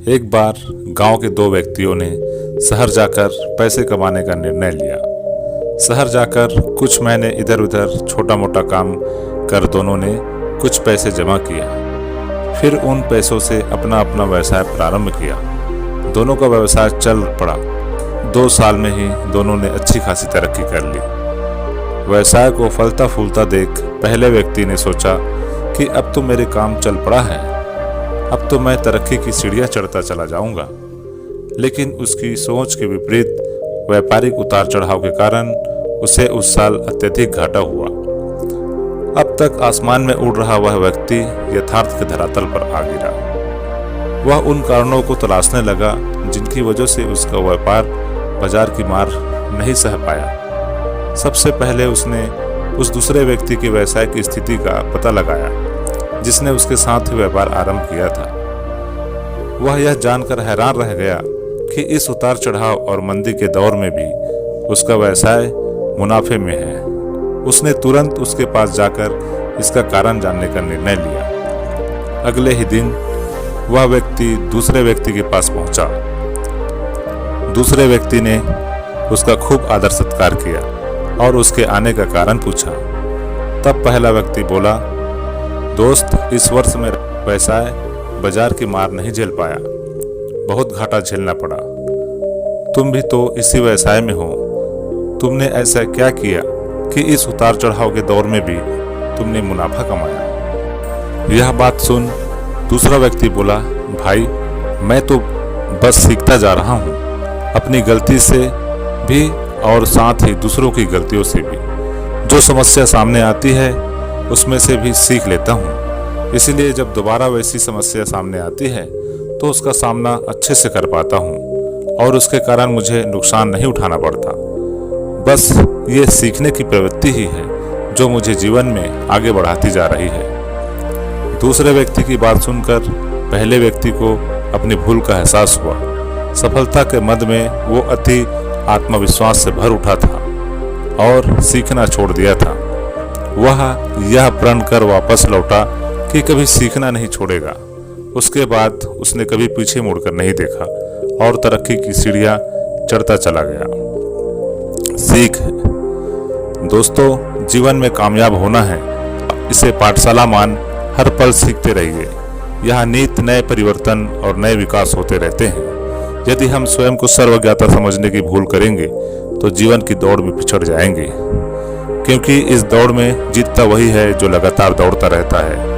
एक बार गांव के दो व्यक्तियों ने शहर जाकर पैसे कमाने का निर्णय लिया। शहर जाकर कुछ महीने इधर उधर छोटा मोटा काम कर दोनों ने कुछ पैसे जमा किया। फिर उन पैसों से अपना अपना व्यवसाय प्रारंभ किया। दोनों का व्यवसाय चल पड़ा। 2 साल में ही दोनों ने अच्छी खासी तरक्की कर ली। व्यवसाय को फलता फूलता देख पहले व्यक्ति ने सोचा कि अब तो मेरे काम चल पड़ा है, अब तो मैं तरक्की की सीढ़ियां चढ़ता चला जाऊंगा। लेकिन उसकी सोच के विपरीत व्यापारिक उतार चढ़ाव के कारण उसे उस साल अत्यधिक घाटा हुआ। अब तक आसमान में उड़ रहा वह व्यक्ति यथार्थ के धरातल पर आ गिरा। वह उन कारणों को तलाशने लगा जिनकी वजह से उसका व्यापार बाजार की मार नहीं सह पाया। सबसे पहले उसने उस दूसरे व्यक्ति के व्यवसाय की स्थिति का पता लगाया जिसने उसके साथ ही व्यापार आरंभ किया था। वह यह जानकर हैरान रह गया कि इस उतार चढ़ाव और मंदी के दौर में भी उसका व्यवसाय मुनाफे में है। उसने तुरंत उसके पास जाकर इसका कारण जानने का निर्णय लिया। अगले ही दिन वह व्यक्ति दूसरे व्यक्ति के पास पहुंचा। दूसरे व्यक्ति ने उसका खूब आदर सत्कार किया और उसके आने का कारण पूछा। तब पहला व्यक्ति बोला, दोस्त, इस वर्ष मेरा व्यवसाय बाजार की मार नहीं झेल पाया, बहुत घाटा झेलना पड़ा। तुम भी तो इसी व्यवसाय में हो। तुमने ऐसा क्या किया कि इस उतार चढ़ाव के दौर में भी तुमने मुनाफा कमाया? यह बात सुन दूसरा व्यक्ति बोला, भाई, मैं तो बस सीखता जा रहा हूँ, अपनी गलती से भी और साथ ही दूसरों की गलतियों से भी। जो समस्या सामने आती है उसमें से भी सीख लेता हूँ। इसीलिए जब दोबारा वैसी समस्या सामने आती है तो उसका सामना अच्छे से कर पाता हूँ और उसके कारण मुझे नुकसान नहीं उठाना पड़ता। बस ये सीखने की प्रवृत्ति ही है जो मुझे जीवन में आगे बढ़ाती जा रही है। दूसरे व्यक्ति की बात सुनकर पहले व्यक्ति को अपनी भूल का एहसास हुआ। सफलता के मद में वो अति आत्मविश्वास से भर उठा था और सीखना छोड़ दिया था। वह यह प्रण कर वापस लौटा कि कभी सीखना नहीं छोड़ेगा। उसके बाद उसने कभी पीछे मुड़कर नहीं देखा और तरक्की की सीढ़ियां चढ़ता चला गया। सीख दोस्तों, जीवन में कामयाब होना है, इसे पाठशाला मान हर पल सीखते रहिए। यहाँ नित नए परिवर्तन और नए विकास होते रहते हैं। यदि हम स्वयं को सर्वज्ञता समझने की भूल करेंगे तो जीवन की दौड़ में पिछड़ जाएंगे, क्योंकि इस दौड़ में जीतता वही है जो लगातार दौड़ता रहता है।